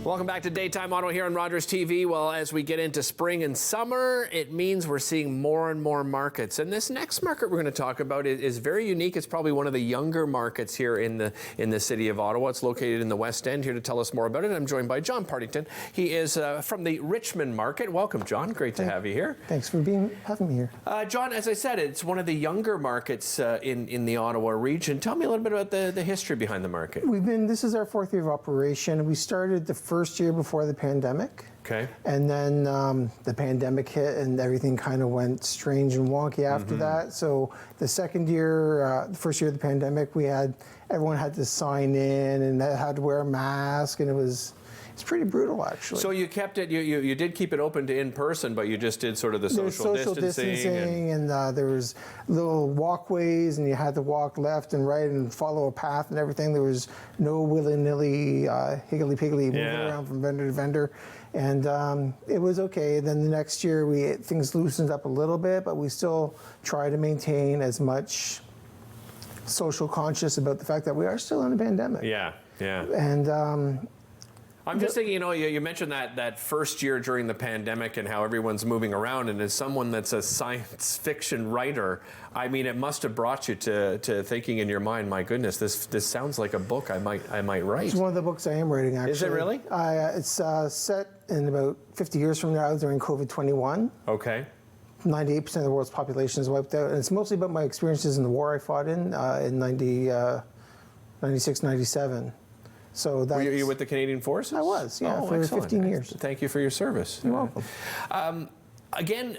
Welcome back to Daytime Auto here on Rogers TV. Well, as we get into spring and summer, it means we're seeing more and more markets. And this next market we're going to talk about is very unique. It's probably one of the younger markets here in the city of Ottawa. It's located in the West End. Here to tell us more about it, I'm joined by John Partington. He is from the Richmond Market. Welcome, John. Great to have you here. Thanks for having me here. John, as I said, it's one of the younger markets in the Ottawa region. Tell me a little bit about the history behind the market. This is our fourth year of operation. We started the first year before the pandemic. Okay. And then the pandemic hit and everything kind of went strange and wonky after that. So the second year, the first year of the pandemic, everyone had to sign in and had to wear a mask, and it's pretty brutal, actually. So you kept it, you did keep it open to in person, but you just did sort of the social distancing and there was little walkways, and you had to walk left and right and follow a path and everything. There was no willy-nilly, higgly-piggly moving around from vendor to vendor. And it was okay. Then the next year, things loosened up a little bit, but we still try to maintain as much social conscious about the fact that we are still in a pandemic. Yeah. And I'm just thinking, you mentioned that first year during the pandemic and how everyone's moving around, and as someone that's a science fiction writer, I mean, it must have brought you to thinking in your mind, my goodness, this sounds like a book I might write. It's one of the books I am writing, actually. Is it really? It's set in about 50 years from now during COVID-21. Okay. 98% of the world's population is wiped out, and it's mostly about my experiences in the war I fought in 96, 97. So were you with the Canadian Forces? I was, yeah, for excellent. 15 years. Thank you for your service. You're welcome. Again,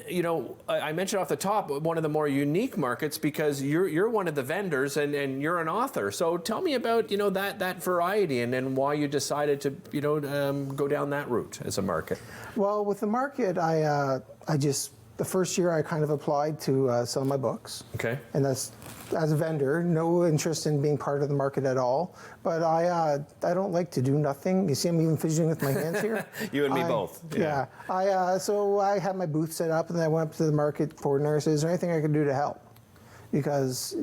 I mentioned off the top, one of the more unique markets because you're one of the vendors and you're an author. So tell me about that variety and why you decided to go down that route as a market. Well, with the market, the first year I kind of applied to sell my books. Okay. And that's as a vendor, no interest in being part of the market at all. But I don't like to do nothing. You see, I'm even fidgeting with my hands here. You and me both. Yeah. So I had my booth set up, and then I went up to the market coordinator. So is there anything I could do to help? Because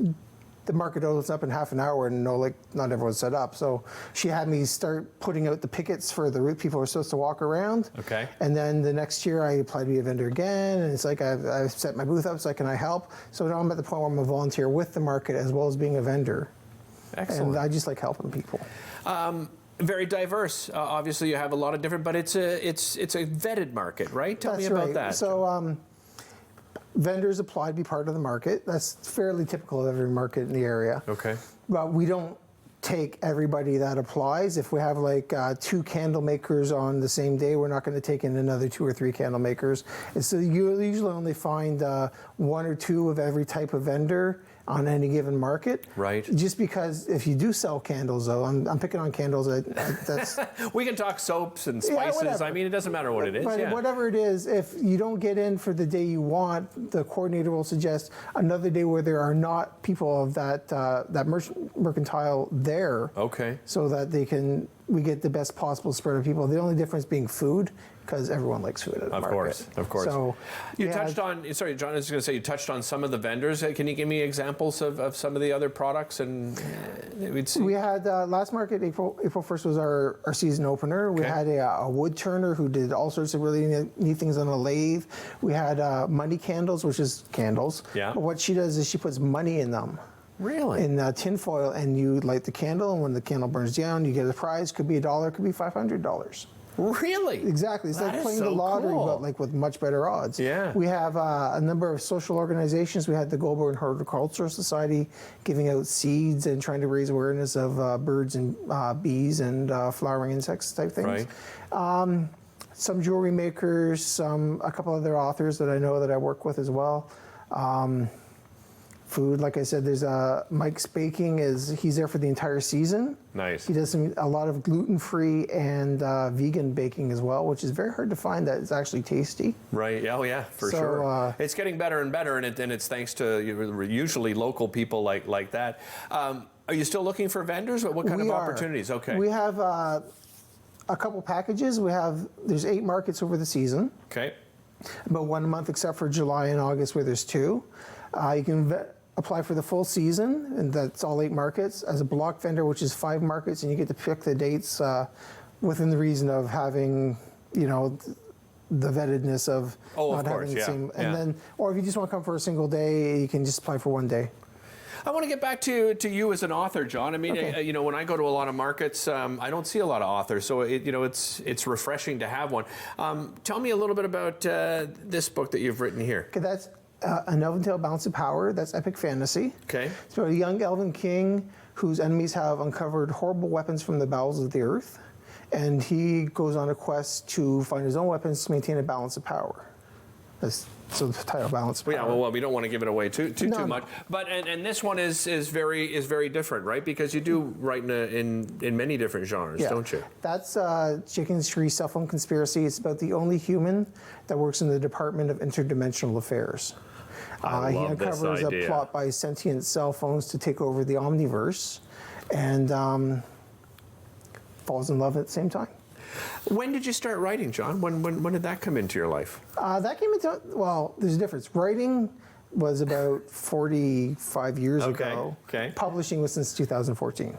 the market opens up in half an hour, and not everyone's set up. So she had me start putting out the pickets for the route people are supposed to walk around. Okay. And then the next year I applied to be a vendor again, and it's like I've set my booth up, so can I help? So now I'm at the point where I'm a volunteer with the market as well as being a vendor. Excellent. And I just like helping people. Very diverse. Obviously, you have a lot of different, but it's a vetted market, right? Tell me about that. So vendors apply to be part of the market. That's fairly typical of every market in the area. Okay. But we don't take everybody that applies. If we have two candle makers on the same day, we're not going to take in another 2 or 3 candle makers. And so you usually only find 1 or 2 of every type of vendor on any given market. Right. Just because if you do sell candles, though, I'm picking on candles. That's we can talk soaps and spices. Yeah, I mean, it doesn't matter what it is. But whatever it is, if you don't get in for the day you want, the coordinator will suggest another day where there are not people of that mercantile there. Okay. So that we get the best possible spread of people. The only difference being food, because everyone likes food at the market. Of course. So you touched on, sorry, John, I was going to say, you touched on some of the vendors. Can you give me examples of some of the other products? And we'd see. We had last market, April 1st was our season opener. We had a wood turner who did all sorts of really neat things on a lathe. We had money candles, which is candles. Yeah. But what she does is she puts money in them. Really? In tin foil, and you light the candle, and when the candle burns down, you get a prize. Could be $1, could be $500. Really? Exactly. It's like playing the lottery, but with much better odds. Yeah. We have a number of social organizations. We had the Goulburn Horticultural Society giving out seeds and trying to raise awareness of birds and bees and flowering insects type things. Right. Some jewelry makers, a couple other authors that I know that I work with as well. Food, like I said, there's Mike's Baking. He's there for the entire season. Nice. He does a lot of gluten-free and vegan baking as well, which is very hard to find that it's actually tasty. Right. Oh yeah, for sure. It's getting better and better, and it's thanks to usually local people like that. Are you still looking for vendors? What kind of opportunities? Okay. We have a couple packages. There's 8 markets over the season. Okay. About 1 month, except for July and August, where there's 2. You can apply for the full season, and that's all 8 markets. As a block vendor, which is 5 markets, and you get to pick the dates within the reason of having, you know, the vettedness of of not course, having the yeah, same. And yeah. then, or if you just want to come for a single day, you can just apply for 1 day. I want to get back to you as an author, John. I mean, Okay. you know, when I go to a lot of markets, I don't see a lot of authors, so you know, it's refreshing to have one. Tell me a little bit about this book that you've written here. Okay, that's An Elven Tale Balance of Power. That's epic fantasy. Okay. It's about a young elven king whose enemies have uncovered horrible weapons from the bowels of the earth, and he goes on a quest to find his own weapons to maintain a balance of power. So the title, Balance of Power. Yeah, well, we don't want to give it away too No. much. But and this one is very different, right? Because you do write in many different genres, don't you? That's Chicken Street Cell Phone Conspiracy. It's about the only human that works in the Department of Interdimensional Affairs. I He love this uncovers a idea. plot by sentient cell phones to take over the Omniverse, and falls in love at the same time. When did you start writing, John? When did that come into your life? That came into, well, there's a difference. Writing was about 45 years ago. Okay. Publishing was since 2014.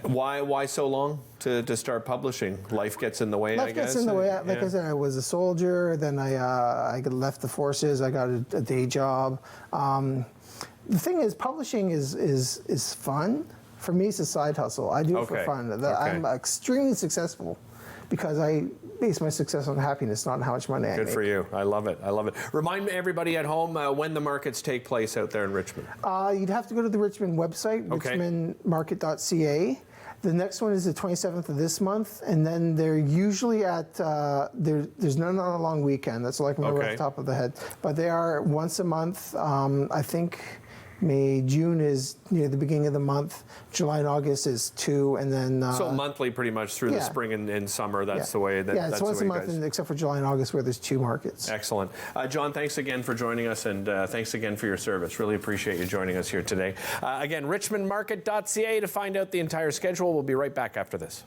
Why so long to start publishing? Life gets in the way, I Life guess. gets in the way. Like Yeah. I said, I was a soldier. Then I left the forces. I got a day job. The thing is, publishing is fun. For me, it's a side hustle. I do it for Okay. fun. Okay. I'm extremely successful because I base my success on happiness, not on how much money I Good make. for you. I love it. I love it. Remind everybody at home when the markets take place out there in Richmond. You'd have to go to the Richmond website, Okay. richmondmarket.ca. The next one is the 27th of this month, and then they're usually at, there's none on a long weekend. That's all I can remember Okay. off the top of the head. But they are once a month. I think June is near the beginning of the month. July and August is 2, and then... So monthly pretty much through the yeah. spring and summer. That's yeah. the way that Yeah, it's that's once the a way you month, guys- except for July and August where there's 2 markets. Excellent. John, thanks again for joining us, and thanks again for your service. Really appreciate you joining us here today. Again, richmondmarket.ca to find out the entire schedule. We'll be right back after this.